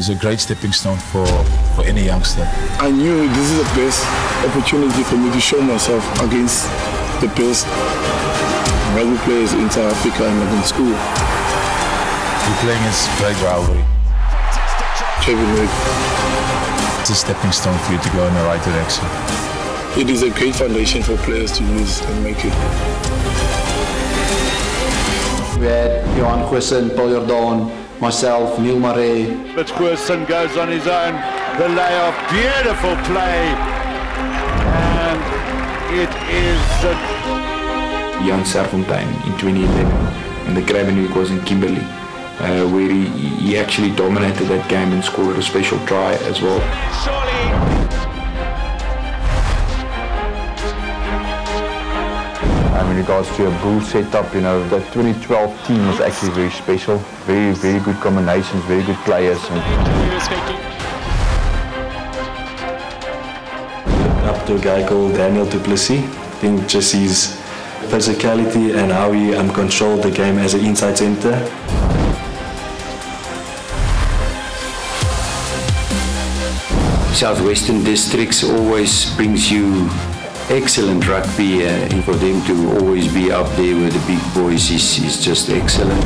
It's a great stepping stone for any youngster. I knew this is the best opportunity for me to show myself against the best rugby players in South Africa and in school. We're playing against great rivalry. Craven. It's a stepping stone for you to go in the right direction. It is a great foundation for players to use and make it. We had Johan Goosen, Paul Jordan, myself, Neil Marais. But Goosen goes on his own. The layoff, beautiful play. And it is Jan Serfontein in 2011, and the Craven week was in Kimberley, where he actually dominated that game and scored a special try as well. In regards to a bull setup, you know, the 2012 team was actually very special. Very, very good combinations, very good players. Up to a guy called Daniel du Plessis. I think just his physicality and how he controlled the game as an inside centre. Southwestern Districts always brings you excellent rugby, and for them to always be up there with the big boys is just excellent.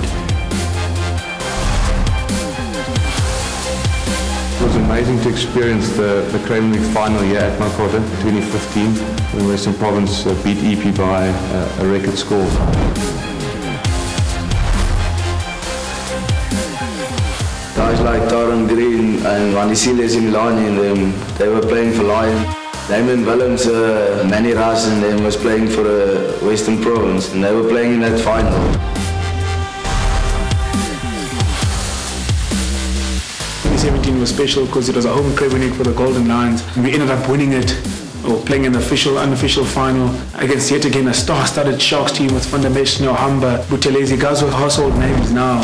It was amazing to experience the Craven Week final here at Makota in 2015, when Western Province beat EP by a record score. Guys like Taran Green and Vanisile Zimlani and them, they were playing for Lion. Damien Willemse, Manny Ras and them was playing for Western Province, and they were playing in that final. 2017 was special because it was a home Craven Week for the Golden Lions. We ended up winning it, or playing an unofficial final against yet again a star-studded Sharks team with Fundamental Hamba, Buthelezi, guys with household names now.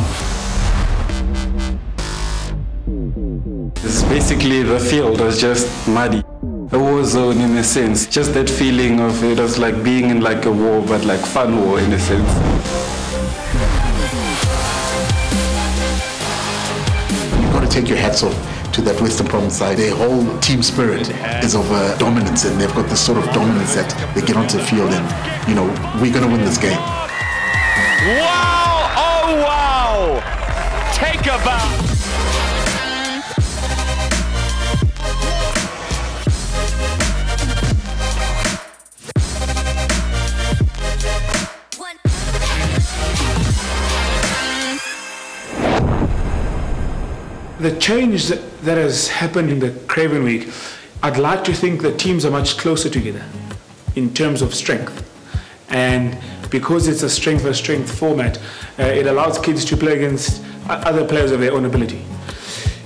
It's basically the field was just muddy. A war zone in a sense. Just that feeling of it was like being in like a war, but like fun war in a sense. You've got to take your hats off to that Western Province side. Their whole team spirit is of dominance, and they've got this sort of dominance that they get onto the field and, you know, we're going to win this game. wow! Oh wow! Take a bow! The change that has happened in the Craven Week, I'd like to think the teams are much closer together in terms of strength. And because it's a strength-for-strength format, it allows kids to play against other players of their own ability.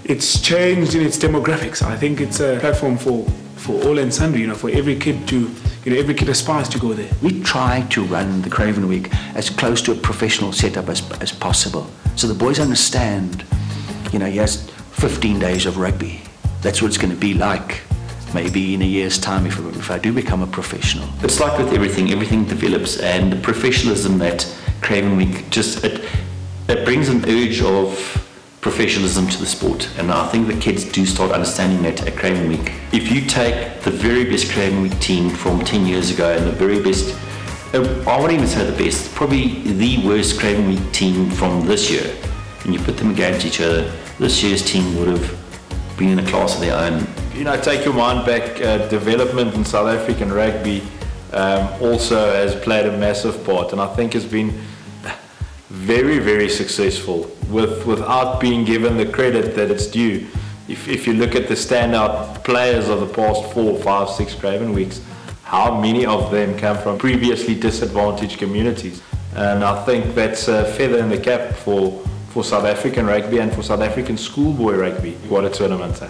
It's changed in its demographics. I think it's a platform for all and sundry, you know, for every kid to, you know, every kid aspires to go there. We try to run the Craven Week as close to a professional setup as possible, so the boys understand. You know, he has 15 days of rugby. That's what it's going to be like, maybe in a year's time if I do become a professional. It's like with everything develops, and the professionalism that Craven Week just, it brings an urge of professionalism to the sport, and I think the kids do start understanding that at Craven Week. If you take the very best Craven Week team from 10 years ago and the very best, I won't even say the best, probably the worst Craven Week team from this year, and you put them against each other, this year's team would have been in a class of their own. You know, take your mind back, development in South African rugby also has played a massive part, and I think it's been very, very successful without being given the credit that it's due. If you look at the standout players of the past 4, 5, 6 Craven Weeks, how many of them come from previously disadvantaged communities? And I think that's a feather in the cap for South African rugby and for South African schoolboy rugby. What a tournament.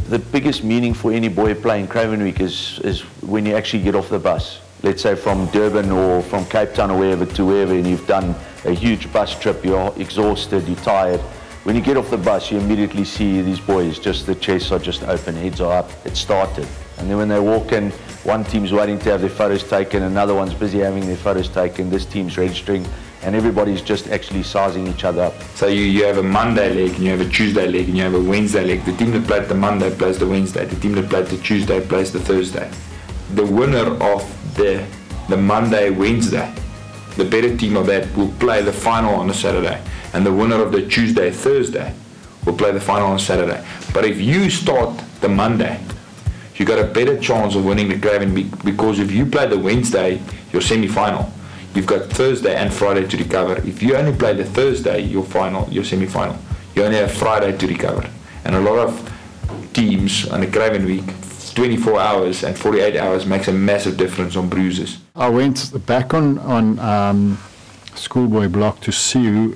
The biggest meaning for any boy playing Craven Week is when you actually get off the bus. Let's say from Durban or from Cape Town or wherever to wherever, and you've done a huge bus trip, you're exhausted, you're tired. When you get off the bus, you immediately see these boys, just the chests are just open, heads are up, it started. And then when they walk in, one team's waiting to have their photos taken, another one's busy having their photos taken, this team's registering, and everybody's just actually sizing each other up. So you have a Monday leg, and you have a Tuesday leg, and you have a Wednesday leg. The team that played the Monday plays the Wednesday. The team that played the Tuesday plays the Thursday. The winner of the Monday, Wednesday, the better team of that will play the final on the Saturday. And the winner of the Tuesday, Thursday will play the final on Saturday. But if you start the Monday, you got a better chance of winning the Craven week, because if you play the Wednesday, your semi-final, you've got Thursday and Friday to recover. If you only play the Thursday, your semi-final, you only have Friday to recover. And a lot of teams on the Craven week, 24 hours and 48 hours makes a massive difference on bruises. I went back on Schoolboy Block to see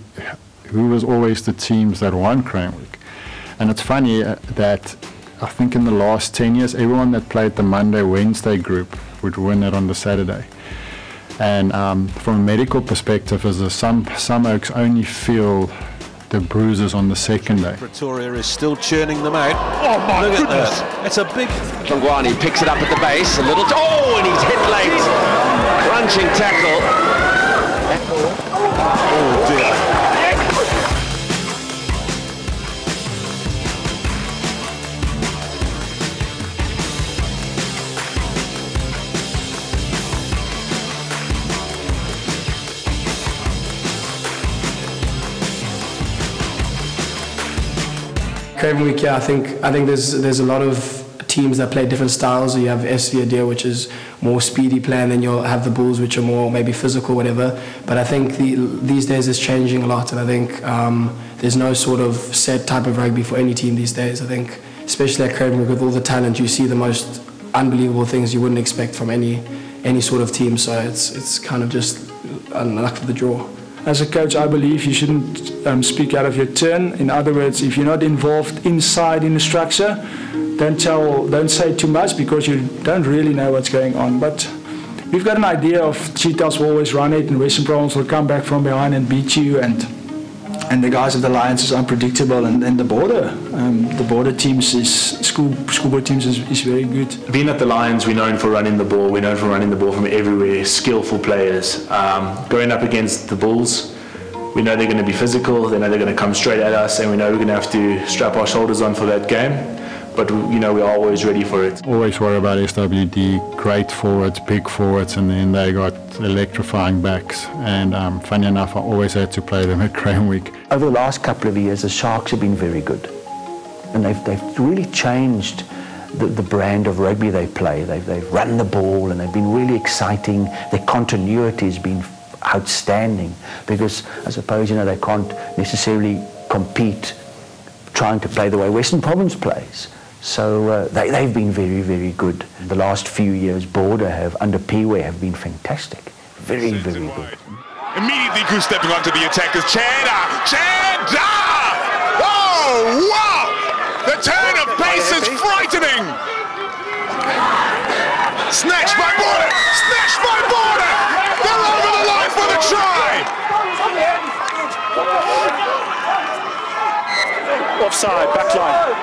who was always the teams that won Craven week. And it's funny that I think in the last 10 years, everyone that played the Monday, Wednesday group would win it on the Saturday. And from a medical perspective, some oaks only feel the bruises on the second day. Pretoria is still churning them out. Oh my goodness! It's a big... Tlongwane picks it up at the base, a little... Oh, and he's hit late. Crunching tackle. Oh dear. Craven week, yeah, I think there's a lot of teams that play different styles. You have SVA, which is more speedy play, and then you'll have the Bulls, which are more maybe physical, whatever. But I think these days it's changing a lot, and I think there's no sort of set type of rugby for any team these days. I think, especially at Craven week, with all the talent, you see the most unbelievable things you wouldn't expect from any sort of team. So it's kind of just luck of the draw. As a coach, I believe you shouldn't speak out of your turn. In other words, if you're not involved inside in the structure, don't say too much, because you don't really know what's going on. But we've got an idea of Cheetahs will always run it, and Western Province will come back from behind and beat you, and the guys of the Lions is unpredictable, and the border teams schoolboy teams is very good. Being at the Lions, we're known for running the ball. We're known for running the ball from everywhere, skillful players. Going up against the Bulls, we know they're going to be physical, they know they're going to come straight at us, and we know we're going to have to strap our shoulders on for that game. But we're always ready for it. Always worry about SWD, great forwards, big forwards, and then they got electrifying backs. And funny enough, I always had to play them at Craven week. Over the last couple of years, the Sharks have been very good. And they've really changed the brand of rugby they play. They've run the ball, and they've been really exciting. Their continuity has been outstanding, because I suppose they can't necessarily compete trying to play the way Western Province plays. So they've been very, very good. The last few years, Border under Piwe have been fantastic. Very, very good. Immediately Goose stepping onto the attackers. Cheetah! Oh, wow! The turn of pace is frightening! Snatched by Border! Snatched by Border! They're over the line for the try! Offside, backline.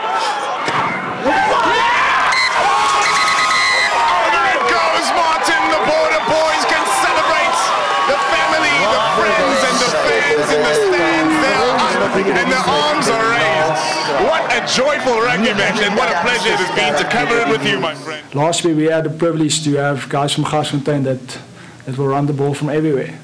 Oh, there it goes, Martin. The Border boys can celebrate. The family, the friends, and the fans in the stands. They're up, and their arms are raised. What a joyful rugby match, and what a pleasure it has been to cover it with you, my friend. Last week we had the privilege to have guys from Garsfontein that will run the ball from everywhere.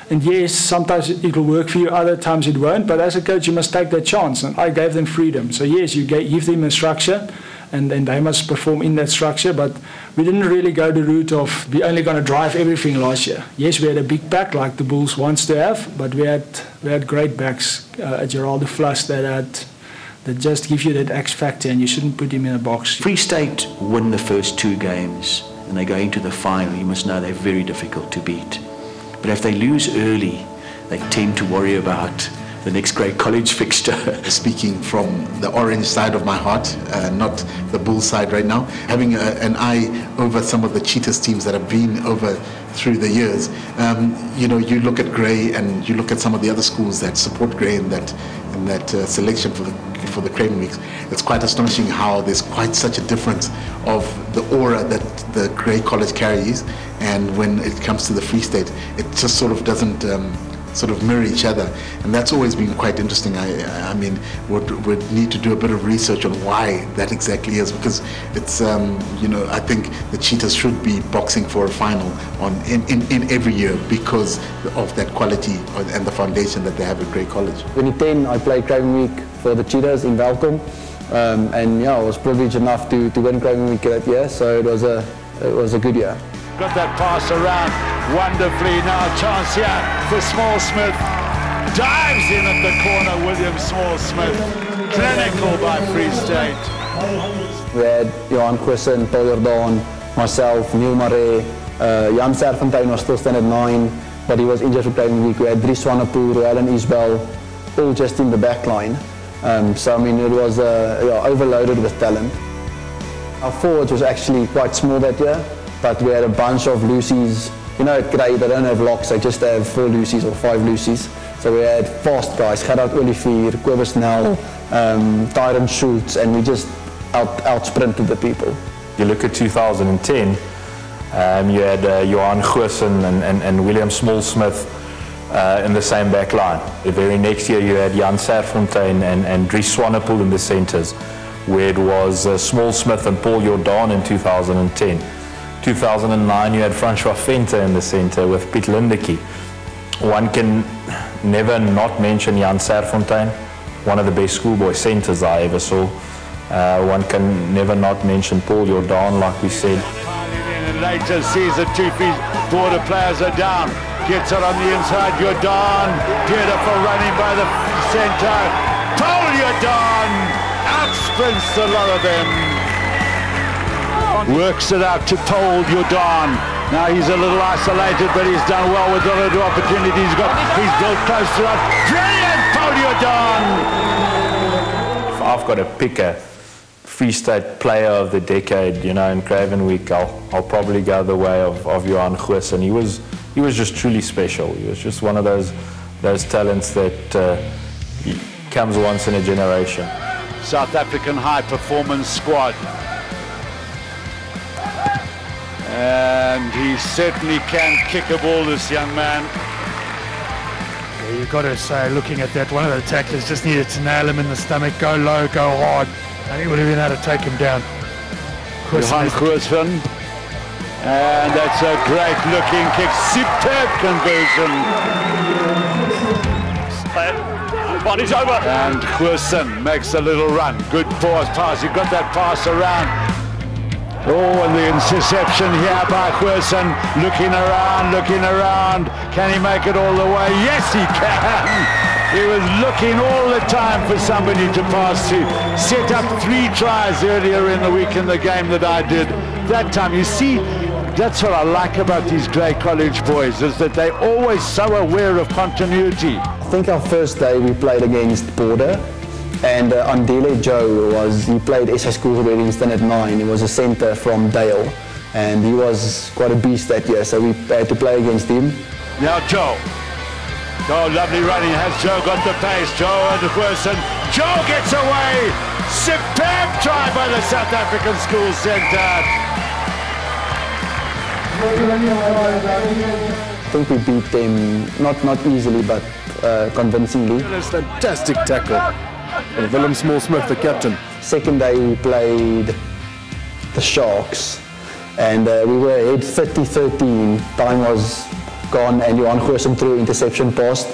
And yes, sometimes it will work for you, other times it won't, but as a coach you must take that chance, and I gave them freedom. So yes, you give them a structure, and then they must perform in that structure, but we didn't really go the route of we're only going to drive everything last year. Yes, we had a big back like the Bulls wants to have, but we had great backs at Geraldo Fluss that just give you that X factor, and you shouldn't put him in a box. Free State win the first 2 games, and they go into the final. You must know they're very difficult to beat. But if they lose early, they tend to worry about the next great college fixture. Speaking from the orange side of my heart, not the bull side right now, having an eye over some of the Cheetahs teams that have been over through the years, you look at Grey and you look at some of the other schools that support Grey in that selection for the Craven weeks. It's quite astonishing how there's quite such a difference of the aura that the Grey College carries and when it comes to the Free State, it just sort of doesn't sort of mirror each other, and that's always been quite interesting. I mean, would need to do a bit of research on why that exactly is, because it's you know, I think the Cheetahs should be boxing for a final in every year because of that quality and the foundation that they have at Grey College. 2010, I played Craven Week for the Cheetahs in Welkom, and yeah, I was privileged enough to win Craven Week that year, so it was a good year. Got that pass around wonderfully. Now a chance here for Small-Smith. Dives in at the corner, William Small-Smith. Clinical by Free State. We had Johan Quisson, Paul Jordan, myself, Neil Marais, Jan Serfontein was still standing at 9, but he was injured for Craven Week. We had Dries Swanepoel, Rowan Isbell, all just in the back line. So I mean, it was overloaded with talent. Our forwards was actually quite small that year, but we had a bunch of loosies. You know, at Grey, they don't have locks, they just have 4 loosies or 5 loosies. So we had fast guys, Gerard Olivier, Kobus Nel, Tyron Schultz, and we just out-sprinted the people. You look at 2010, you had Johan Quisson and William Small-Smith in the same back line. The very next year you had Jan Serfontein and Dries Swanepoel in the centres, where it was Small-Smith and Paul Jordan in 2010. 2009 you had Francois Venter in the centre with Piet Lindeke. One can never not mention Jan Serfontein, one of the best schoolboy centres I ever saw. One can never not mention Paul Jordan, like we said. And later sees the 2 border players are down. Gets it on the inside, Jordan. Beautiful running by the centre. Paul Jordan outsprints a lot of them. Works it out to Paul Jordan. Now he's a little isolated, but he's done well with the little opportunities he's got. He's built close to us. Brilliant, Paul Jordan! If I've got to pick a Free State player of the decade, you know, in Craven Week, I'll probably go the way of Johan Quisson. He was just truly special. He was just one of those talents that comes once in a generation. South African high performance squad. And he certainly can kick a ball, this young man. Yeah, you've got to say, looking at that, one of the tacklers just needed to nail him in the stomach, go low, go hard, and he would have been able to take him down. Johan Quisson. And that's a great looking kick, superb conversion. Body's over. And Quisson makes a little run. Good pass. He got that pass around. Oh, and the interception here by Quisson. Looking around. Can he make it all the way? Yes, he can. He was looking all the time for somebody to pass to. Set up 3 tries earlier in the week in the game that I did. That time, you see, that's what I like about these Grey College boys, is that they're always so aware of continuity. I think our first day we played against Border, and Andile Joe he played SA Schools already in standard 9. He was a centre from Dale, and he was quite a beast that year, so we had to play against him. Now Joe. Oh, lovely running. Has Joe got the pace? Joe and Quisson. Joe gets away. Superb try by the South African School Centre. I think we beat them, not easily, but convincingly. That's a fantastic tackle of Willem Small-Smith, the captain. Second day we played the Sharks, and we were ahead 30-13. Time was gone, and Johan Quisson threw interception past,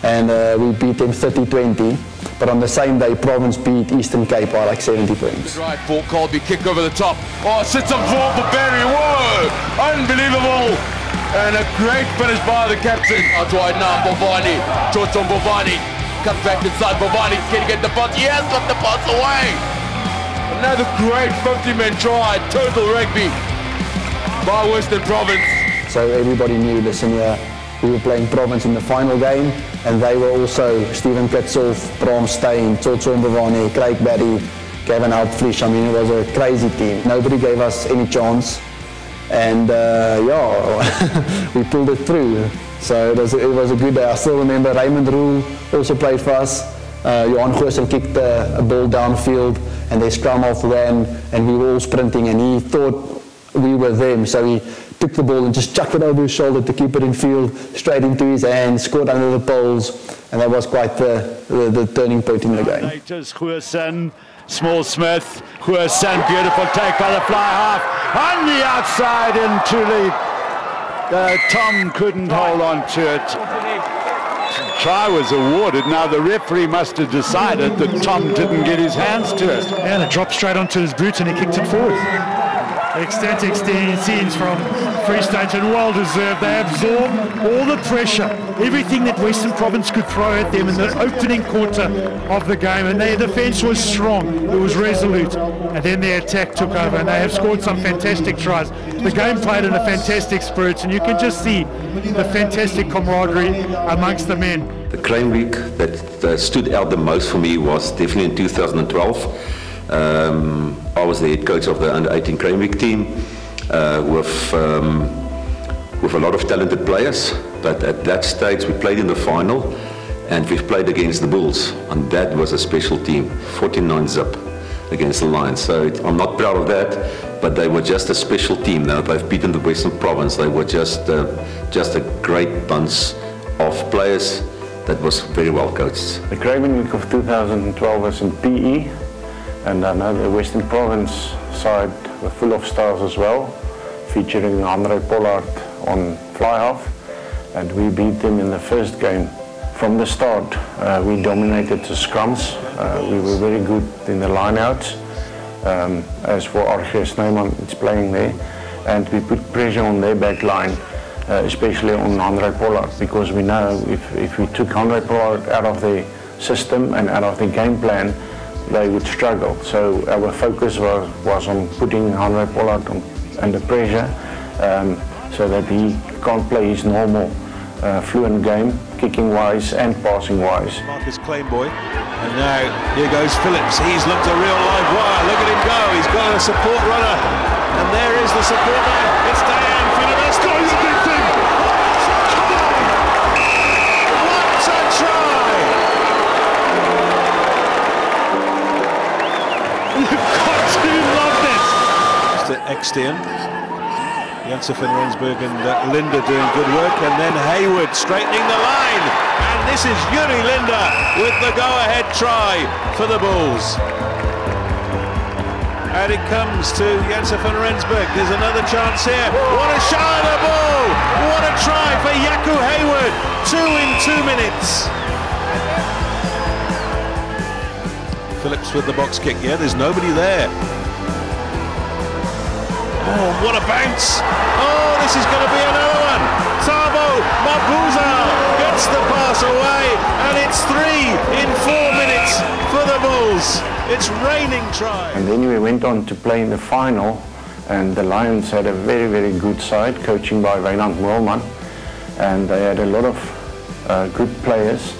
and we beat them 30-20. But on the same day, Province beat Eastern Cape by like 70 points. Right, Fort Colby, kick over the top. Oh, sits up forward for Barry. Whoa! Unbelievable! And a great finish by the captain. Out wide now, Bovani. Shots on Bovani. Cut back inside Bovani. Can he get the pass? He has got the pass away. Another great 50-man try. Total rugby by Western Province. So everybody knew, listen here, we were playing Province in the final game, and they were also Stephen Kitzelf, Bram Steyn, Tsotso Mbavane, Craig Barry, Gavin Outflish. I mean, it was a crazy team. Nobody gave us any chance, and yeah, we pulled it through. So it was a good day. I still remember Raymond Roel also played for us. Johan Quisson kicked a ball downfield, and they scrum off ran, and we were all sprinting, and he thought we were them, so he took the ball and just chucked it over his shoulder to keep it in field, straight into his hands, scored under the poles, and that was quite the turning point in the game. Small Smith, Huerson, beautiful take by the fly half, on the outside into the Tom couldn't hold on to it. Try was awarded. Now the referee must have decided that Tom didn't get his hands to it. Yeah, and it dropped straight onto his boot and he kicked it forward. Ecstatic scenes from Free State, and well deserved. They absorb all the pressure, everything that Western Province could throw at them in the opening quarter of the game, and their defence was strong, it was resolute, and then their attack took over, and they have scored some fantastic tries. The game played in a fantastic spirit, and you can just see the fantastic camaraderie amongst the men. The Craven week that stood out the most for me was definitely in 2012. I was the head coach of the under-18 Craven week team with a lot of talented players, but at that stage we played in the final and we played against the Bulls, and that was a special team, 49-zip against the Lions. So I'm not proud of that, but they were just a special team. Now they've beaten the Western Province. They were just a great bunch of players that was very well coached. The Craven week of 2012 was in PE. And I know the Western Province side were full of stars as well, featuring Andre Pollard on fly half, and we beat them in the first game. From the start, we dominated the scrums. We were very good in the lineouts. As for RG Snyman, it's playing there, and we put pressure on their back line, especially on Andre Pollard, because we know if we took Andre Pollard out of the system and out of the game plan, they would struggle. So our focus was on putting Andre Pollard under pressure so that he can't play his normal fluent game, kicking wise and passing wise. Marcus Claimboy, and now here goes Phillips. He's looked a real live wire. Look at him go. He's got a support runner, and there is the support man. It's Diane Phillips. He's a big thing. What a try! You've got to love this. Mr. Extian, Janssen van Rensburg and Linda doing good work, and then Hayward straightening the line. And this is Yuri Linda with the go-ahead try for the Bulls. And it comes to Janssen van Rensburg. There's another chance here. What a shot at the ball! What a try for Yaku Hayward. 2 in 2 minutes. Phillips with the box kick. Yeah, there's nobody there. Oh, what a bounce! Oh, this is going to be another one. Tabo Mabuza gets the pass away, and it's 3 in 4 minutes for the Bulls. It's raining try. And then we went on to play in the final, and the Lions had a very, very good side, coaching by Wynand Moelman, and they had a lot of good players.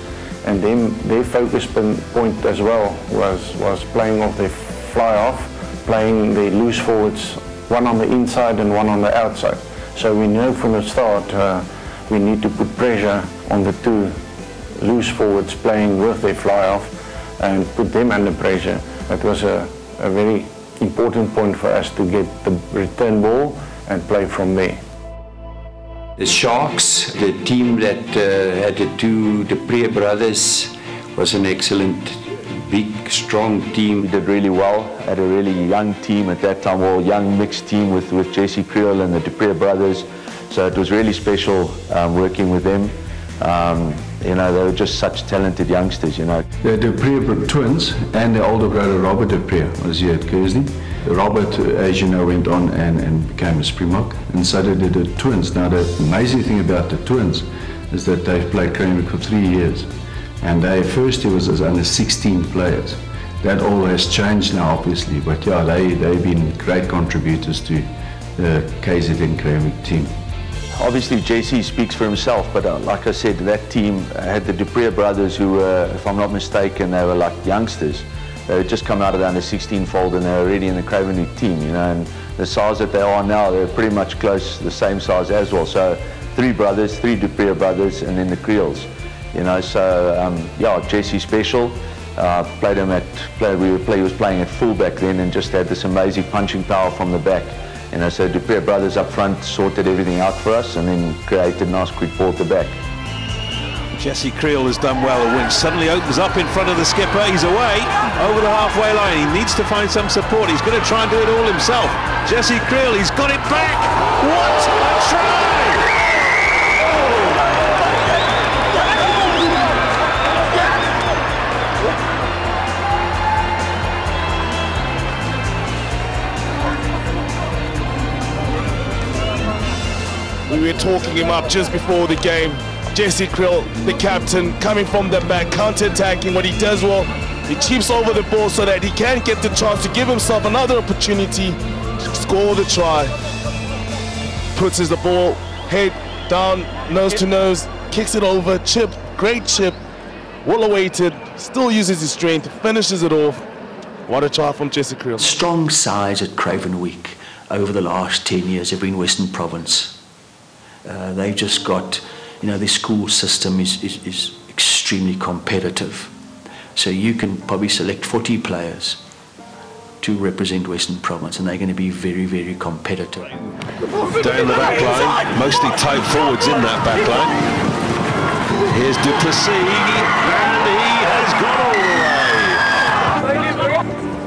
And then their focus point as well was playing off the fly off, playing the loose forwards, one on the inside and one on the outside. So we know from the start we need to put pressure on the 2 loose forwards playing with their fly off and put them under pressure. That was a very important point for us to get the return ball and play from there. The Sharks, the team that had the 2 Dupree brothers, was an excellent, big, strong team. We did really well, had a really young team at that time, well, young mixed team with Jesse KRIEL and the Dupree brothers. So it was really special working with them. You know, they were just such talented youngsters, you know. The Dupree twins and the older brother Robert Dupree was here at Kearsley. Robert, as you know, went on and became a Springbok, and so did the twins. Now the amazing thing about the twins is that they've played Craven for 3 years, and their first year was as under 16 players. That all has changed now, obviously, but yeah, they've been great contributors to the KZN Craven team. Obviously Jesse speaks for himself, but like I said, that team had the Dupree brothers who were, if I'm not mistaken, they were like youngsters. They had just come out of the under-16 fold and they were already in the Craven Week team, you know, and the size that they are now, they're pretty much close, the same size as well. So 3 brothers, 3 Dupree brothers, and then the KRIELs, you know. So yeah, Jesse special. Played him at, he was playing at fullback then, and just had this amazing punching power from the back. You know, so Dupree brothers up front sorted everything out for us and then created a nice quick ball to back. Jesse KRIEL has done well. A wing suddenly opens up in front of the skipper. He's away over the halfway line. He needs to find some support. He's going to try and do it all himself. Jesse KRIEL, he's got it back. What a try! We were talking him up just before the game. Jesse KRIEL, the captain, coming from the back, counter-attacking. What he does well, he chips over the ball so that he can get the chance to give himself another opportunity to score the try. Puts the ball head down, nose to nose, kicks it over, chip, great chip, well awaited, still uses his strength, finishes it off. What a try from Jesse KRIEL. Strong sides at Craven Week over the last 10 years have been Western Province. They've just got, you know, the school system is extremely competitive. So you can probably select 40 players to represent Western Province, and they're going to be very, very competitive. Down the back line, mostly tight forwards in that back line. Here's Duplessis, and he has gone all the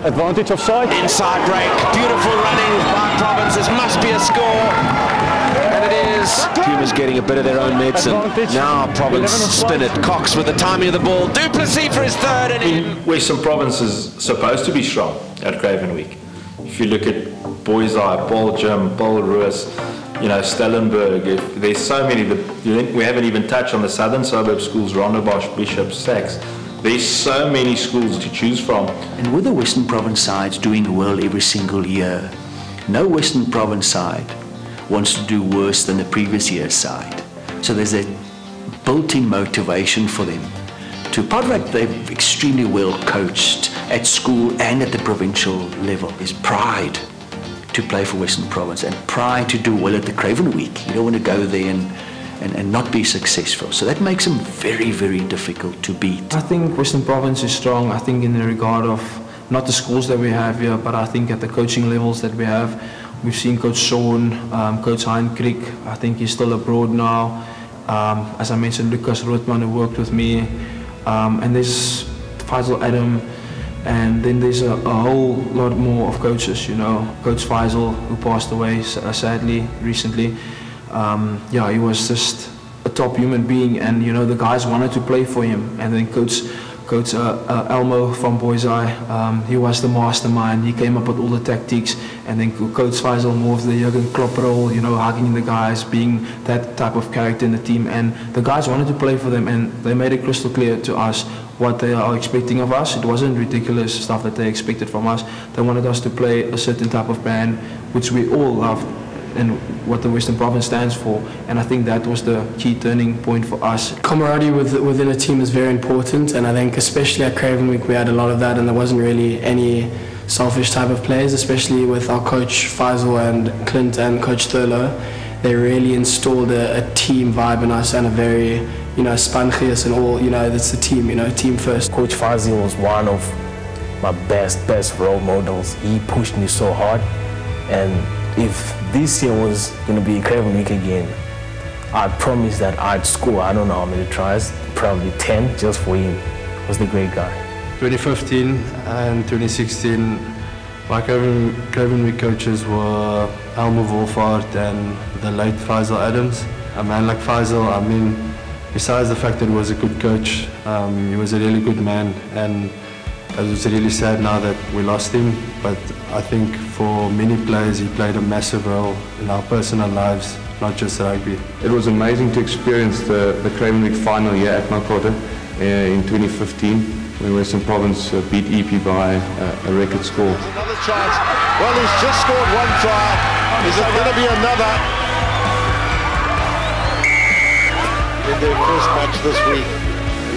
way. Advantage of side. Inside break, beautiful running by Province. This must be a score. And it is. Pumas getting a bit of their own medicine. Now Province spin it. Cox with the timing of the ball. Duplessis for his third and in. Western Province is supposed to be strong at Craven Week. If you look at Boiseye, Paul Jim, Paul Ruiz, you know, Stellenberg, there's so many. We haven't even touched on the southern suburb schools, Rondebosch, Bishop, Sachs. There's so many schools to choose from. And with the Western Province sides doing well every single year, no Western Province side wants to do worse than the previous year's side. So there's a built-in motivation for them to, part of it, they're extremely well coached at school and at the provincial level. There's pride to play for Western Province and pride to do well at the Craven Week. You don't want to go there and not be successful. So that makes them very, very difficult to beat. I think Western Province is strong, I think in the regard of not the schools that we have here, but I think at the coaching levels that we have. We've seen Coach Sean, Coach Hein Kriek, I think he's still abroad now. As I mentioned, Lucas Rothman who worked with me. And there's Faisal Adam, and then there's a whole lot more of coaches, you know. Coach Faisal, who passed away sadly recently. Yeah, he was just a top human being, and you know the guys wanted to play for him. And then Coach Elmo from Boiseye, he was the mastermind. He came up with all the tactics, and then Coach Faisal more of the Jurgen Klopp role, you know, hugging the guys, being that type of character in the team. And the guys wanted to play for them, and they made it crystal clear to us what they are expecting of us. It wasn't ridiculous stuff that they expected from us. They wanted us to play a certain type of band, which we all loved, and what the Western Province stands for, and I think that was the key turning point for us. Camaraderie within a team is very important, and I think especially at Craven Week we had a lot of that, and there wasn't really any selfish type of players, especially with our coach Faisal and Clint and Coach Thurlow. They really installed a team vibe in us, and a very, you know, spangius and all, you know, that's the team, you know, team first. Coach Faisal was one of my best role models. He pushed me so hard, and if this year was going to be Craven Week again, I promised that I'd score, I don't know how many tries, probably 10 just for him. He was the great guy. 2015 and 2016, my Craven Week coaches were Elmo Wolfhard and the late Faisal Adams. A man like Faisal, I mean, besides the fact that he was a good coach, he was a really good man, and it was really sad now that we lost him, but I think for many players he played a massive role in our personal lives, not just rugby. It was amazing to experience the Craven Week final here at Malcotta in 2015 when Western Province beat EP by a record score. Another chance. Well, he's just scored one try. Is it going to be another? In their first match this week,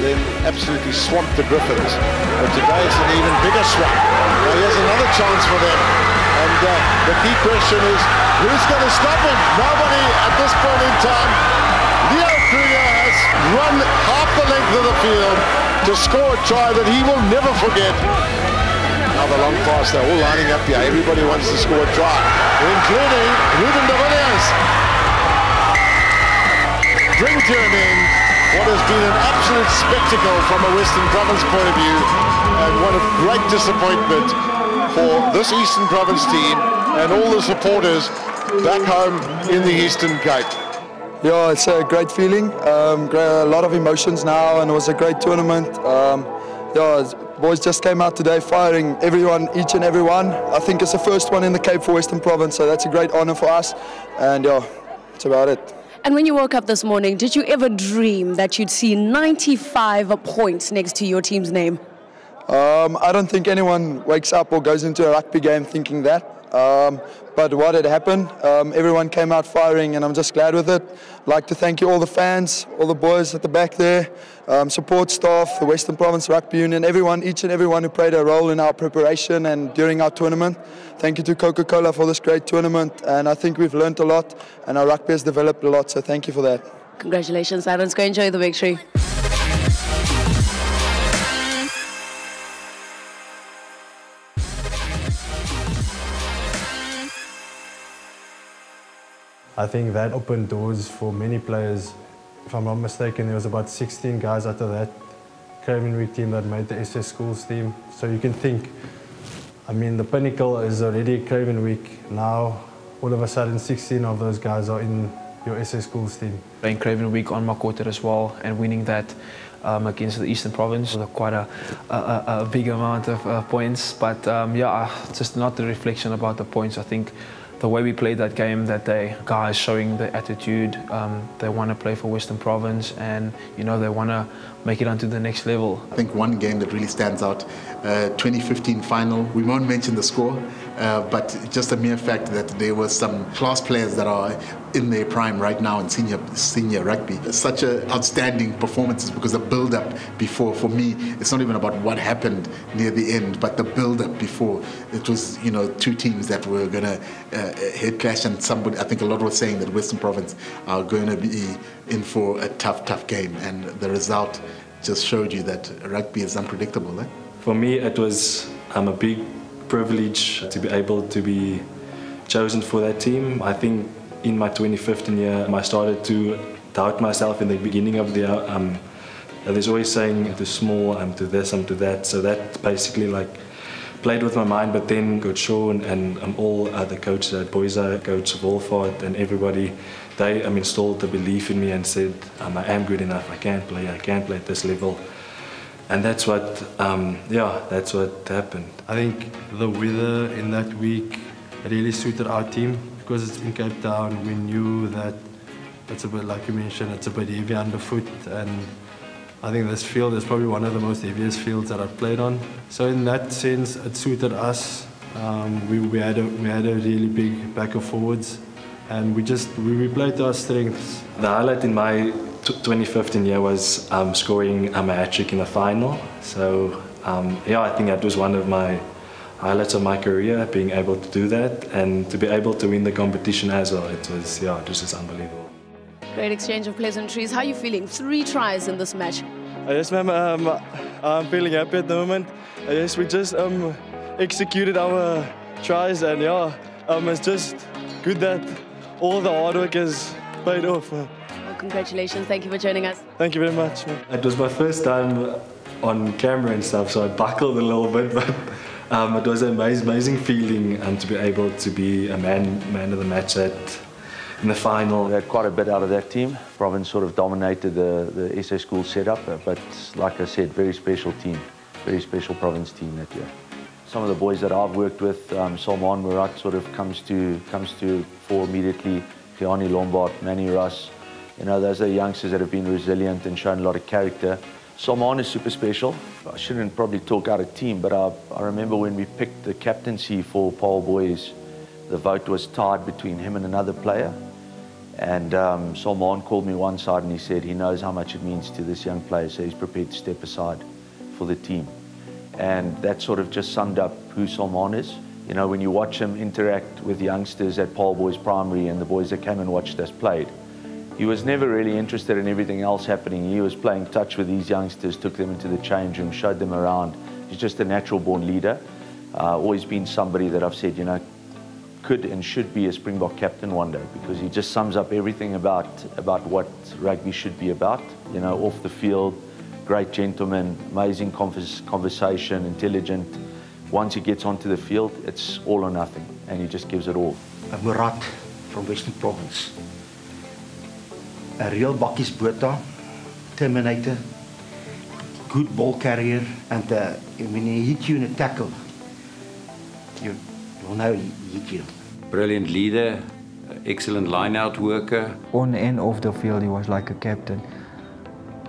then absolutely swamped the Griffins. But today it's an even bigger swamp. Now here's another chance for them. And the key question is, who's going to stop him? Nobody at this point in time. Leo Kruger has run half the length of the field to score a try that he will never forget. Another long pass, they're all lining up here. Everybody wants to score a try, including Ruben de Villiers. Bring to an end what has been an absolute spectacle from a Western Province point of view, and what a great disappointment for this Eastern Province team and all the supporters back home in the Eastern Cape. Yeah, it's a great feeling, a lot of emotions now, and it was a great tournament. Yeah, boys just came out today firing everyone, each and every one. I think it's the first one in the Cape for Western Province, so that's a great honor for us, and yeah, that's about it. And when you woke up this morning, did you ever dream that you'd see 95 points next to your team's name? I don't think anyone wakes up or goes into a rugby game thinking that. But what had happened, everyone came out firing, and I'm just glad with it. I'd like to thank you, all the fans, all the boys at the back there, support staff, the Western Province Rugby Union, everyone, each and everyone who played a role in our preparation and during our tournament. Thank you to Coca-Cola for this great tournament, and I think we've learned a lot, and our rugby has developed a lot, so thank you for that. Congratulations, Aaron's. Go enjoy the victory. I think that opened doors for many players. If I'm not mistaken, there was about 16 guys out of that Craven Week team that made the SS Schools team. So you can think, I mean, the pinnacle is already Craven Week. Now, all of a sudden, 16 of those guys are in your SS Schools team. Playing Craven Week on my quarter as well, and winning that against the Eastern Province was quite a big amount of points. But yeah, just not the reflection about the points. I think the way we played that game that day, guys showing the attitude, they want to play for Western Province, and you know, they want to make it onto the next level. I think one game that really stands out, 2015 final, we won't mention the score, but just a mere fact that there were some class players that are in their prime right now in senior rugby. Such outstanding performances, because the build-up before, for me, it's not even about what happened near the end, but the build-up before. It was, you know, two teams that were going to head clash, and somebody, I think a lot was saying that Western Province are going to be in for a tough game, and the result just showed you that rugby is unpredictable. Eh? For me, it was a big privilege to be able to be chosen for that team. I think in my 2015 year, I started to doubt myself in the beginning of the year. There's always saying too small, I'm to this, I'm to that. So that basically like played with my mind. But then Coach Sean and all the coaches at Boysa, Coach Wolfhard and everybody, they installed the belief in me and said, I am good enough, I can play at this level. And that's what, yeah, that's what happened. I think the weather in that week really suited our team. Because it's in Cape Town, we knew that it's a bit, like you mentioned, it's a bit heavy underfoot, and I think this field is probably one of the most heaviest fields that I've played on. So in that sense, it suited us. We had a really big back and forwards, and we played to our strengths. The highlight in my 2015 year was scoring a hat-trick in the final. So yeah, I think that was one of my highlights of my career, being able to do that and to be able to win the competition as well. It was just unbelievable. Great exchange of pleasantries. How are you feeling? 3 tries in this match. Yes, ma'am. I'm feeling happy at the moment. Yes, we just executed our tries, and yeah, it's just good that all the hard work has paid off. Well, congratulations. Thank you for joining us. Thank you very much. It was my first time on camera and stuff, so I buckled a little bit, but it was an amazing feeling to be able to be a man of the match in the final. We had quite a bit out of that team. Province sort of dominated the SA School setup, but like I said, very special team, very special Province team that year. Some of the boys that I've worked with, Salman Murat sort of comes to fore immediately, Gianni Lombard, Manny Russ. You know, those are youngsters that have been resilient and shown a lot of character. Salman is super special. I shouldn't probably talk out of team, but I remember when we picked the captaincy for Paul Boys, the vote was tied between him and another player. And Salman called me one side and he said he knows how much it means to this young player, so he's prepared to step aside for the team. And that sort of just summed up who Salman is. You know, when you watch him interact with youngsters at Paul Boys Primary and the boys that came and watched us played, he was never really interested in everything else happening. He was playing touch with these youngsters, took them into the change room, showed them around. He's just a natural born leader. Always been somebody that I've said, you know, could and should be a Springbok captain one day, because he just sums up everything about what rugby should be about. You know, off the field, great gentleman, amazing conversation, intelligent. Once he gets onto the field, it's all or nothing, and he just gives it all. Murat from Western Province. A real bakkies boota, terminator, good ball carrier, and when he hit you in a tackle, you'll know he hit you. Brilliant leader, excellent line-out worker. On and off the field, he was like a captain,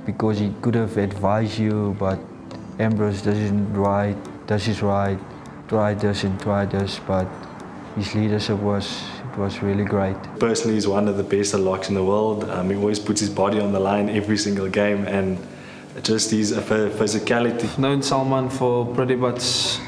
because he could have advised you, but Ambrose does his right, try this and try this, but his leadership was really great. Personally, he's one of the best locks in the world. He always puts his body on the line every single game, and just his physicality. I've known Salman for pretty much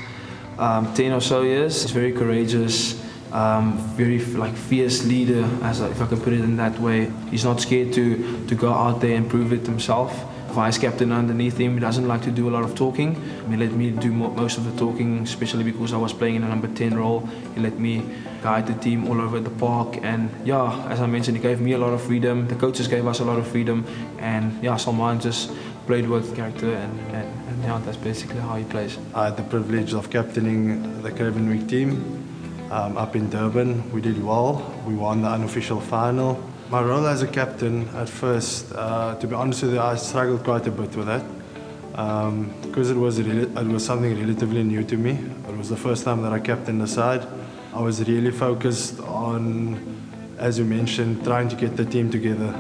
10 or so years. He's very courageous, very fierce leader, if I can put it in that way. He's not scared to go out there and prove it himself. Vice captain underneath him, he doesn't like to do a lot of talking. He let me do most of the talking, especially because I was playing in a number 10 role. He let me guide the team all over the park, and yeah, as I mentioned, he gave me a lot of freedom. The coaches gave us a lot of freedom, and yeah, Salman just played with character, and yeah, that's basically how he plays. I had the privilege of captaining the Craven Week team up in Durban. We did well. We won the unofficial final. My role as a captain at first, to be honest with you, I struggled quite a bit with that, because it was something relatively new to me. It was the first time that I captained the side. I was really focused on, as you mentioned, trying to get the team together,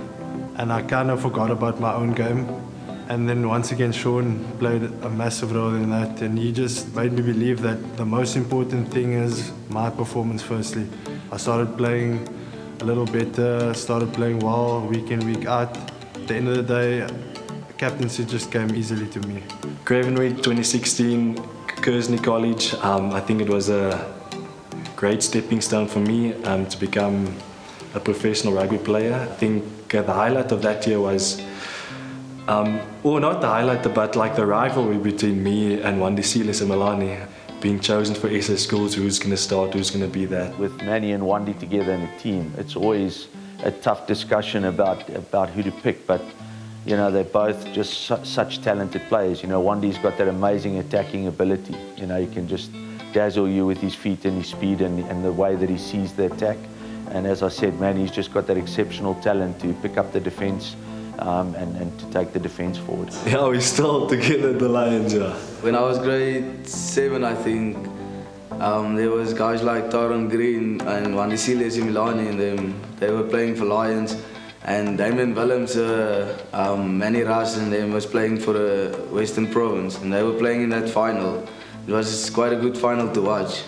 and I kind of forgot about my own game. And then once again, Sean played a massive role in that, and he just made me believe that the most important thing is my performance firstly. I started playing a little better, started playing well, week in, week out. At the end of the day, captaincy just came easily to me. Craven Week 2016, Kersney College, I think it was a great stepping stone for me to become a professional rugby player. I think the highlight of that year was, well, not the highlight, but like the rivalry between me and Wandisile Simelane. Being chosen for SS schools, who's going to start, who's going to be that. With Manny and Wandi together in a team, it's always a tough discussion about who to pick, but you know, they're both just such talented players. You know, Wandi's got that amazing attacking ability. You know, he can just dazzle you with his feet and his speed and the way that he sees the attack. And as I said, Manny's just got that exceptional talent to pick up the defence and to take the defence forward. Yeah, we still together at the Lions, yeah. When I was grade 7, I think, there was guys like Taron Green and Wandisile Simelane, and they were playing for Lions, and Damian Willemse, Manny Ras and them was playing for the Western Province, and they were playing in that final. It was quite a good final to watch.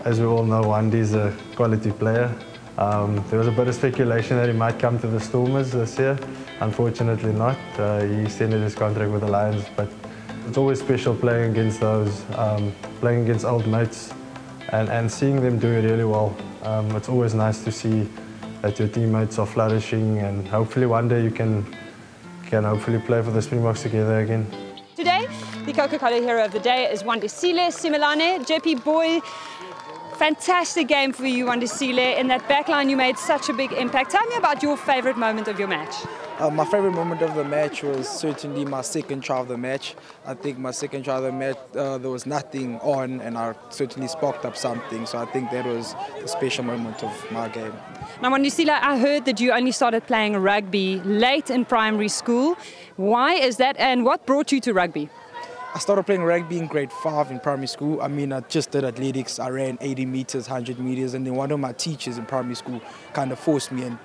As we all know, Wandi's a quality player. There was a bit of speculation that he might come to the Stormers this year. Unfortunately not. He extended his contract with the Lions, but it's always special playing against those, playing against old mates and seeing them do really well. It's always nice to see that your teammates are flourishing, and hopefully one day you can hopefully play for the Springboks together again. Today, the Coca-Cola hero of the day is Wandisile Simelane. JP boy, fantastic game for you, Wandisile. In that backline, you made such a big impact. Tell me about your favourite moment of your match. My favourite moment of the match was certainly my second try of the match. I think my second try of the match, there was nothing on, and I certainly sparked up something. So I think that was the special moment of my game. Now, Wandisile, I heard that you only started playing rugby late in primary school. Why is that, and what brought you to rugby? I started playing rugby in grade 5 in primary school. I mean, I just did athletics. I ran 80 meters, 100 meters, and then one of my teachers in primary school kind of forced me and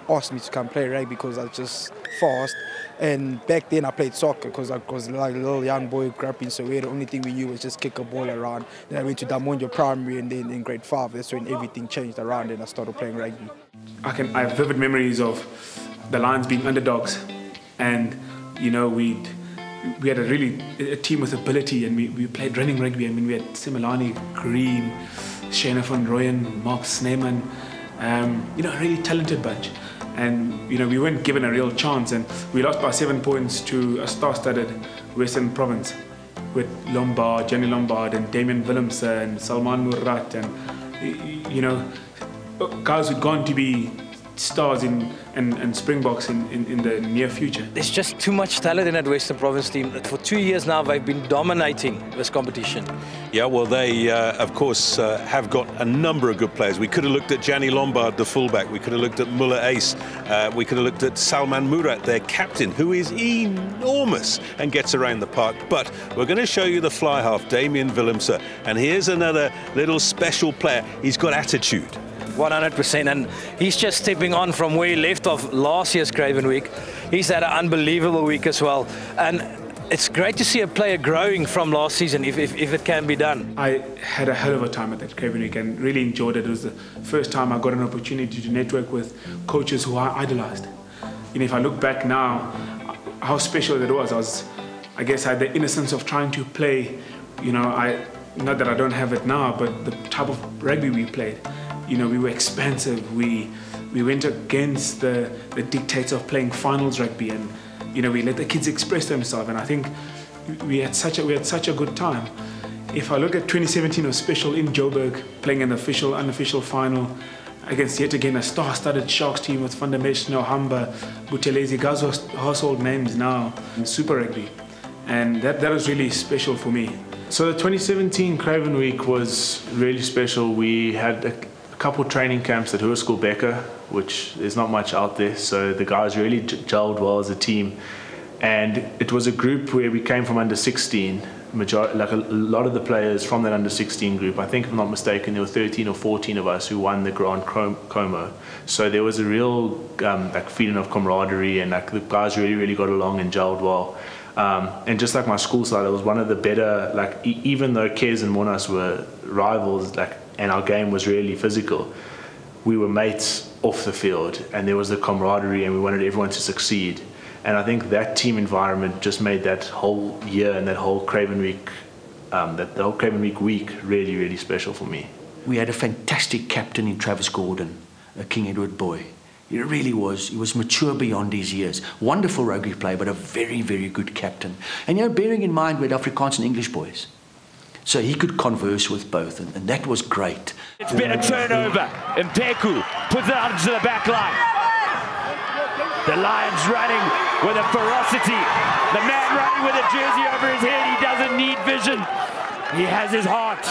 asked me to come play rugby because I was just fast. And back then I played soccer because I was like a little young boy growing up in Soweto. The only thing we knew was just kick a ball around. Then I went to Damonjo Primary, and then in grade 5, that's when everything changed around and I started playing rugby. I have vivid memories of the Lions being underdogs, and you know, we had a team with ability, and we played running rugby. I mean, we had Simelane, Green, Shana van Rooyen, Mark Sneeman, you know, a really talented bunch. And you know, we weren't given a real chance, and we lost by 7 points to a star-studded Western Province, with Lombard, Johnny Lombard and Damian Willemse and Salman Murat and, you know, guys who'd gone to be stars and Springboks in the near future. There's just too much talent in that Western Province team. For 2 years now, they've been dominating this competition. Yeah, well, they, of course, have got a number of good players. We could have looked at Gianni Lombard, the fullback. We could have looked at Muller Ace. We could have looked at Salman Murat, their captain, who is enormous and gets around the park. But we're going to show you the fly half, Damian Willemse. And here's another little special player. He's got attitude. 100%, and he's just stepping on from where he left off last year's Craven week. He's had an unbelievable week as well, and it's great to see a player growing from last season if it can be done. I had a hell of a time at that Craven week and really enjoyed it. It was the first time I got an opportunity to network with coaches who I idolized. You know, if I look back now, how special it was. I guess I had the innocence of trying to play, you know, not that I don't have it now, but the type of rugby we played. You know, we were expansive. We went against the dictates of playing finals rugby, and you know, we let the kids express themselves. And I think we had such a good time. If I look at 2017, it was special in Joburg, playing an official, unofficial final against yet again a star-studded Sharks team with Van der Mesh, Hamba, Buthelezi, guys who are household names now in Super Rugby, and that was really special for me. So the 2017 Craven week was really special. We had a couple training camps at Hoërskool Becker, which there's not much out there, so the guys really gelled well as a team. And it was a group where we came from under 16, like a lot of the players from that under 16 group. I think, if I'm not mistaken, there were 13 or 14 of us who won the Grand Como. So there was a real like feeling of camaraderie, and like the guys really got along and gelled well. And just like my school side, it was one of the better, like even though Kes and Monas were rivals, like, and our game was really physical, we were mates off the field, and there was the camaraderie, and we wanted everyone to succeed. And I think that team environment just made that whole year and that whole Craven week, that whole Craven week really special for me. We had a fantastic captain in Travis Gordon, a King Edward boy. He really was. He was mature beyond his years. Wonderful rugby player, but a very good captain. And you know, bearing in mind we had Afrikaans and English boys, so he could converse with both, and that was great. It's been a turnover. Mpeku puts it out into the back line. The Lions running with a ferocity. The man running with a jersey over his head, he doesn't need vision. He has his heart.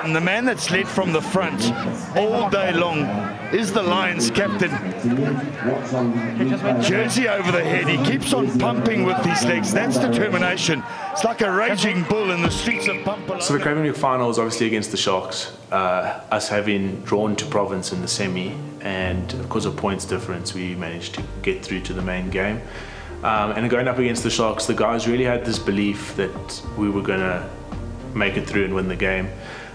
And the man that's led from the front all day long is the Lions captain. Jersey over the head, he keeps on pumping with his legs. That's determination. It's like a raging bull in the streets of Pampalona. So the Craven Week final was obviously against the Sharks, us having drawn to Province in the semi, and because of points difference we managed to get through to the main game. And going up against the Sharks, the guys really had this belief that we were going to make it through and win the game.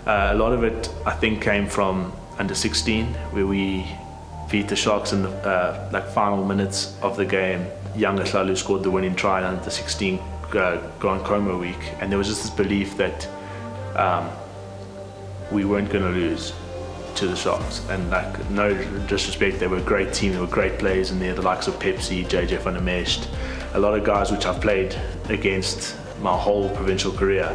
A lot of it, I think, came from under 16, where we beat the Sharks in the like final minutes of the game. Young Aslalu scored the winning try on the 16 Grand Como week, and there was just this belief that we weren't going to lose to the Sharks. And like, no disrespect, they were a great team, they were great players in there, the likes of Pepsi, JJ Van der Mesh, a lot of guys which I've played against my whole provincial career.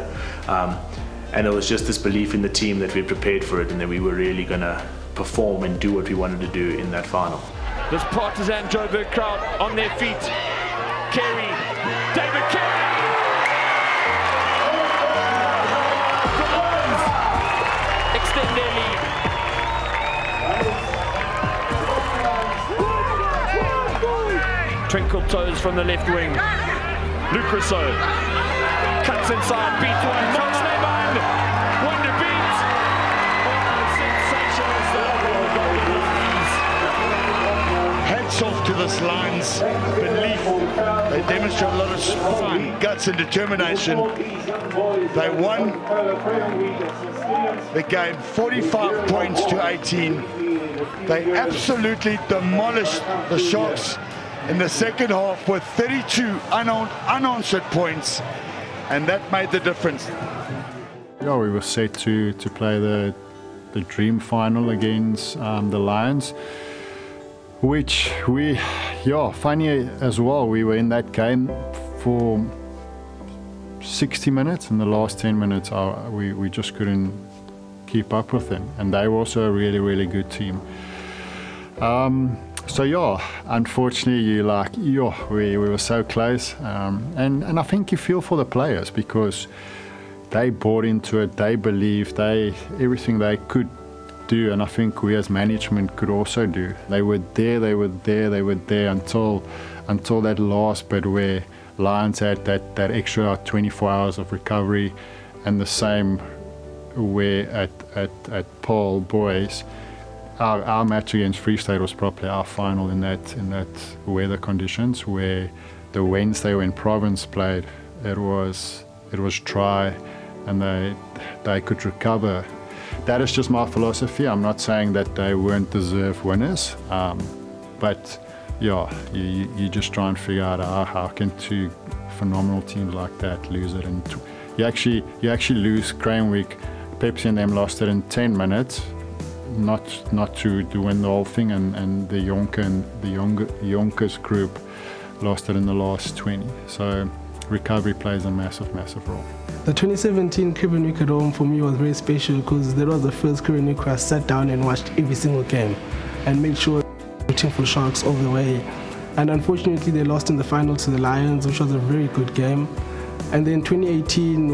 And it was just this belief in the team that we had prepared for it, and that we were really going to perform and do what we wanted to do in that final. This partisan Joburg crowd on their feet. Carey, David Carey! The Lions extend their lead. Twinkle toes from the left wing. Luke Rousseau cuts inside, beats one, knocks them on. Wonder beats. Sensational stuff. Hats off to this Lions belief. They demonstrate a lot of spine, guts and determination. They won the game 45 points to 18. They absolutely demolished the Sharks in the second half with 32 unanswered points, and that made the difference. Yeah, we were set to play the dream final against the Lions, which funny as well, we were in that game for 60 minutes. In the last 10 minutes, we just couldn't keep up with them. And they were also a really, really good team. So yeah, unfortunately, we were so close. And I think you feel for the players because they bought into it, they believed, everything they could do, and I think we as management could also do. They were there until that last bit where Lions had that extra 24 hours of recovery, and the same where at Paul boys, our match against Free State was probably our final in that weather conditions, where the Wednesday when Province played, it was dry and they could recover. That is just my philosophy. I'm not saying that they weren't deserved winners, but yeah, you just try and figure out how can two phenomenal teams like that lose it. And you actually lose Craven Week. Pepsi and them lost it in 10 minutes, not to win the whole thing, and the Yonkers group lost it in the last 20. So recovery plays a massive, massive role. The 2017 Craven Week at home for me was very special because that was the first Craven Week where I sat down and watched every single game and made sure rooting for Sharks all the way. And unfortunately they lost in the final to the Lions, which was a very good game. And then 2018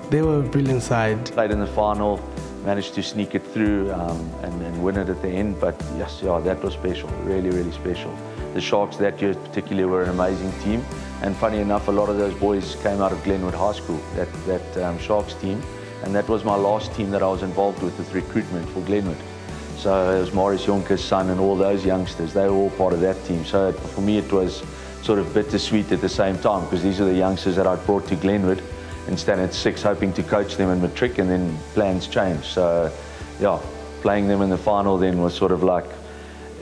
they were a brilliant side. Played in the final, managed to sneak it through and win it at the end, but yes, yeah, that was special, really, really special. The Sharks that year particularly were an amazing team, and funny enough, a lot of those boys came out of Glenwood High School, that Sharks team, and that was my last team that I was involved with recruitment for Glenwood. So it was Maurice Jonker's son and all those youngsters, they were all part of that team. So for me it was sort of bittersweet at the same time, because these are the youngsters that I brought to Glenwood and stand at 6 hoping to coach them in matric, and then plans changed. So yeah, playing them in the final then was sort of like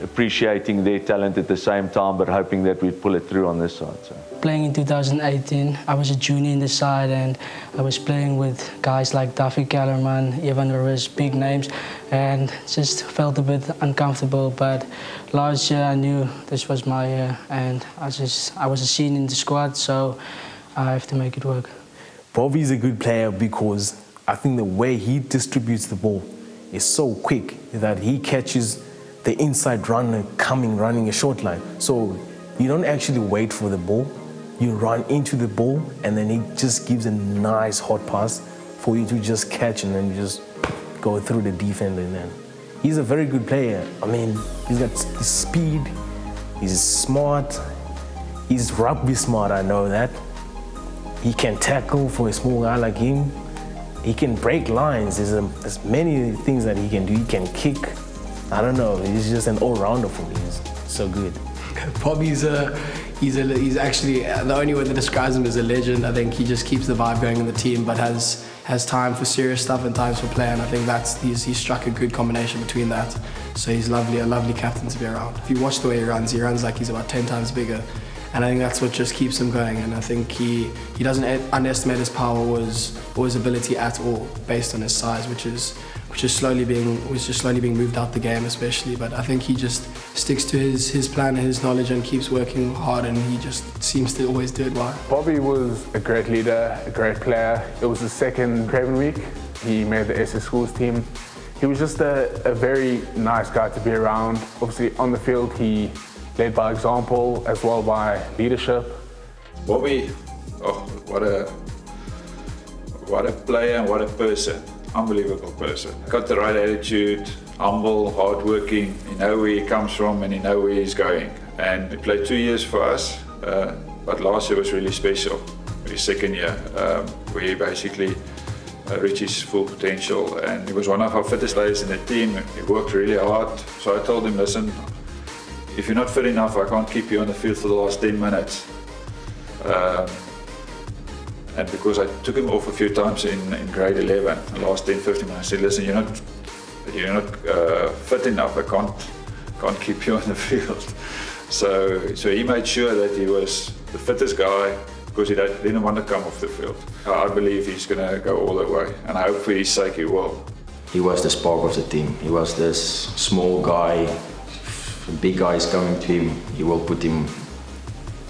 appreciating their talent at the same time, but hoping that we'd pull it through on this side. So. Playing in 2018, I was a junior in the side, and I was playing with guys like Duffy Kellerman, Evan Lewis, big names, and just felt a bit uncomfortable. But last year I knew this was my year, and I was a senior in the squad, so I have to make it work. Bobby's a good player because I think the way he distributes the ball is so quick that he catches the inside runner running a short line. So you don't actually wait for the ball, you run into the ball, and then he just gives a nice hot pass for you to just catch and then just go through the defender. And then he's a very good player. I mean, he's got his speed, he's smart, he's rugby smart, I know that. He can tackle for a small guy like him. He can break lines. There's many things that he can do. He can kick. I don't know. He's just an all-rounder for me. He's so good. Bobby's he's actually the only way that describes him as a legend. I think he just keeps the vibe going in the team, but has time for serious stuff and times for play. And I think he's struck a good combination between that. So he's a lovely captain to be around. If you watch the way he runs like he's about 10 times bigger. And I think that's what just keeps him going. And I think he doesn't underestimate his power or his ability at all, based on his size, which is just slowly being moved out the game, especially. But I think he just sticks to his plan and his knowledge and keeps working hard, and he just seems to always do it well. Bobby was a great leader, a great player. It was his second Craven Week. He made the SS Schools team. He was just a very nice guy to be around. Obviously on the field he led by example as well by leadership. Bobby, oh, what a player and what a person. Unbelievable person. Got the right attitude, humble, hardworking. You know where he comes from and you know where he's going. And he played 2 years for us, but last year was really special. His second year, where he basically reached his full potential. And he was one of our fittest players in the team. He worked really hard. So I told him, listen, if you're not fit enough, I can't keep you on the field for the last 10 minutes. And because I took him off a few times in grade 11, the last 10, 15 minutes, I said, listen, you're not fit enough, I can't keep you on the field. So he made sure that he was the fittest guy because he didn't want to come off the field. I believe he's going to go all the way, and I hope for his sake he will. He was the spark of the team. He was this small guy. Big guys coming to him, he will put him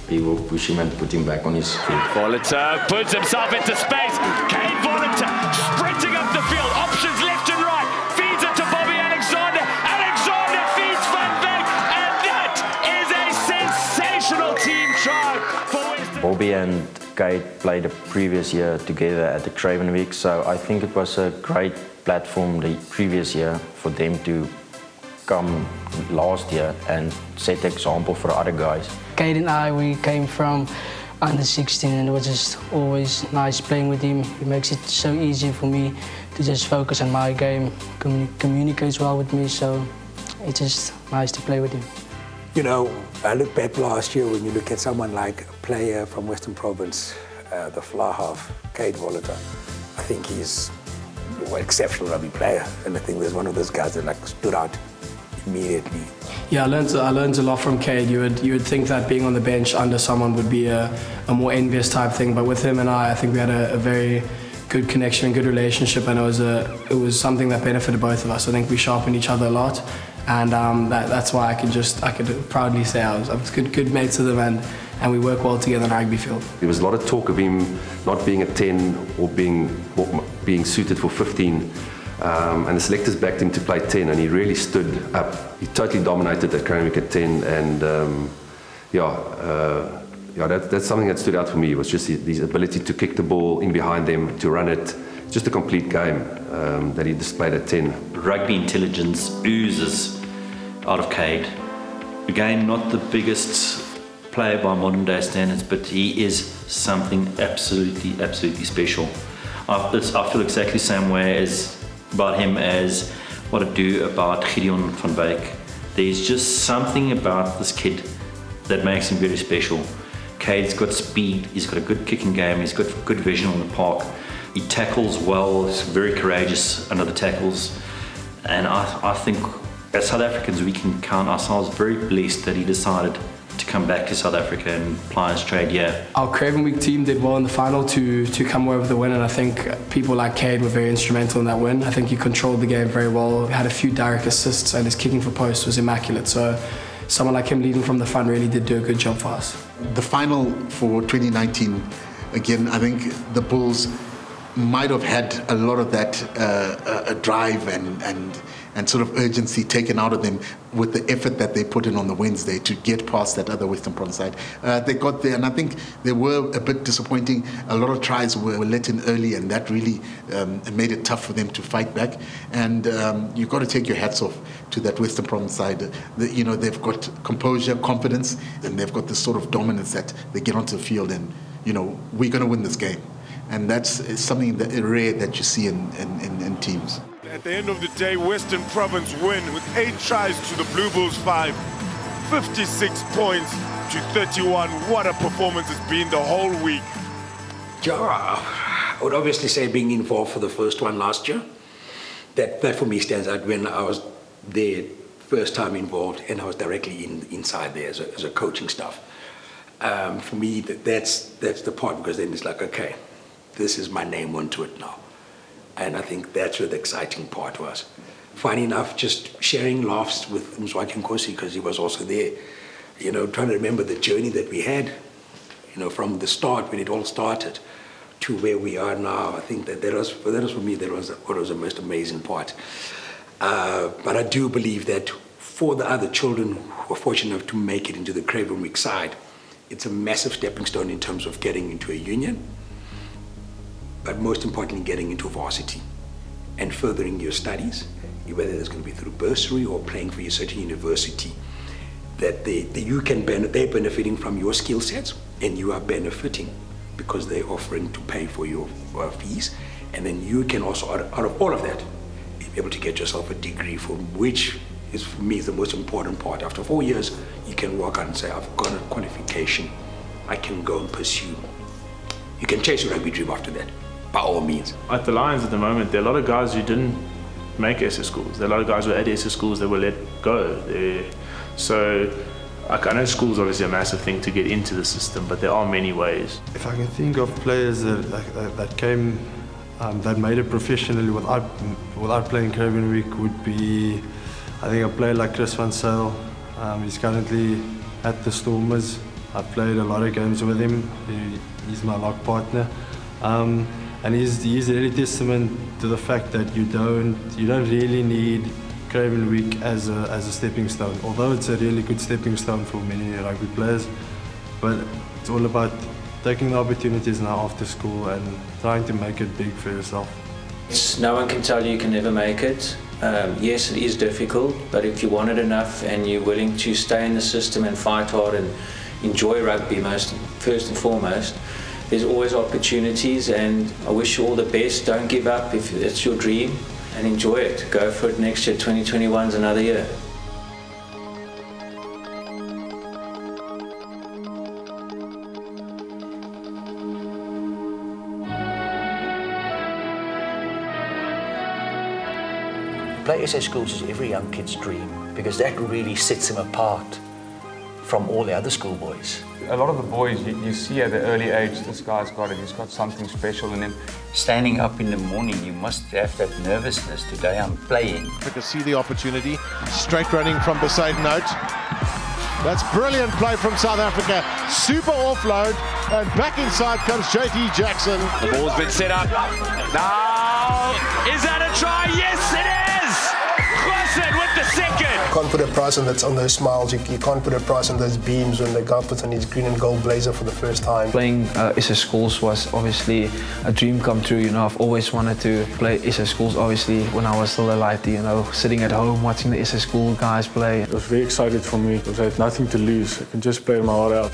he will push him and put him back on his feet. Volunteer puts himself into space. Kane Volunteer sprinting up the field. Options left and right. Feeds it to Bobby Alexander. Alexander feeds Van Beek. And that is a sensational team try for Western. Bobby and Kate played the previous year together at the Craven Week, so I think it was a great platform the previous year for them to come last year and set the example for other guys. Kate and I, we came from under 16 and it was just always nice playing with him. It makes it so easy for me to just focus on my game, communicates well with me, so it's just nice to play with him. You know, I look back last year when you look at someone like a player from Western Province, the fly half, Kate Volunteer. I think he's an exceptional rugby player, and I think there's one of those guys that like stood out immediately. Yeah, I learned a lot from Cade. You would think that being on the bench under someone would be a more envious type thing, but with him and I think we had a very good connection and good relationship, and it was something that benefited both of us. I think we sharpened each other a lot, and that's why I could proudly say I was good mates with him, and we work well together on the rugby field. There was a lot of talk of him not being a 10 or being suited for 15. And the selectors backed him to play 10, and he really stood up. He totally dominated that Craven Week at 10, and that's something that stood out for me. It was just his ability to kick the ball in behind them, to run it. Just a complete game that he displayed at 10. Rugby intelligence oozes out of Cade. Again, not the biggest player by modern day standards, but he is something absolutely special. I feel exactly the same way about him as what I do about GIDEON van Beek. There's just something about this kid that makes him very special. Cade's got speed, he's got a good kicking game, he's got good vision on the park. He tackles well, he's very courageous under the tackles. And I think as South Africans we can count ourselves very blessed that he decided to come back to South Africa and ply his trade here. Our Craven Week team did well in the final to come away with the win, and I think people like Cade were very instrumental in that win. I think he controlled the game very well, had a few direct assists, and his kicking for post was immaculate. So someone like him leading from the front really did do a good job for us. The final for 2019, again, I think the Bulls might have had a lot of that drive and sort of urgency taken out of them with the effort that they put in on the Wednesday to get past that other Western Province side. They got there, and I think they were a bit disappointing. A lot of tries were let in early, and that really made it tough for them to fight back. And you've got to take your hats off to that Western Province side. They've got composure, confidence, and they've got this sort of dominance that they get onto the field and, we're going to win this game. And that's something that rare that you see in teams. At the end of the day, Western Province win with 8 tries to the Blue Bulls 5, 56 points to 31. What a performance it's been the whole week. I would obviously say being involved for the first one last year, that for me stands out when I was there first time involved and I was directly inside there as a coaching staff. For me, that's the part, because then it's like, okay, this is my name onto it now. And I think that's where the exciting part was. Funny enough, just sharing laughs with Mzwaki Nkosi, because he was also there, trying to remember the journey that we had, from the start when it all started to where we are now. I think that was for me, that was what was the most amazing part. But I do believe that for the other children who are fortunate enough to make it into the Craven Week side, it's a massive stepping stone in terms of getting into a union, but most importantly, getting into varsity and furthering your studies, whether it's going to be through bursary or playing for your certain university, that they're benefiting from your skill sets, and you are benefiting because they're offering to pay for your fees. And then you can also, out of all of that, be able to get yourself a degree, which is, for me, the most important part. After 4 years, you can walk out and say, I've got a qualification, I can go and pursue. You can chase your rugby dream after that, by all means. At the Lions at the moment, there are a lot of guys who didn't make SS schools. There are a lot of guys who are at SS schools that were let go. So I know school's obviously a massive thing to get into the system, but there are many ways. If I can think of players that came, that made it professionally without playing Craven Week, would be, I think, a player like Chris van Zyl. He's currently at the Stormers. I've played a lot of games with him. He's my lock partner. And he's really testament to the fact that you don't really need Craven Week as a stepping stone, although it's a really good stepping stone for many rugby players. But it's all about taking the opportunities now after school and trying to make it big for yourself. No one can tell you can never make it. Yes, it is difficult, but if you want it enough and you're willing to stay in the system and fight hard and enjoy rugby first and foremost, there's always opportunities, and I wish you all the best. Don't give up if it's your dream, and enjoy it. Go for it next year. 2021 is another year. Play SA Schools is every young kid's dream, because that really sets them apart from all the other schoolboys. A lot of the boys, you see at the early age, this guy's got it, he's got something special in him. Standing up in the morning, you must have that nervousness. Today I'm playing. Africa see the opportunity, straight running from beside note. That's brilliant play from South Africa, super offload, and back inside comes JT Jackson. The ball's been set up. Now, is that a try? Yes, it is! With the second. You can't put a price on those smiles. You can't put a price on those beams when the guy puts on his green and gold blazer for the first time. Playing SA Schools was obviously a dream come true. You know, I've always wanted to play SA Schools. Obviously, when I was still a lighty, you know, sitting at home watching the SA School guys play. It was very excited for me because I had nothing to lose. I can just play my heart out.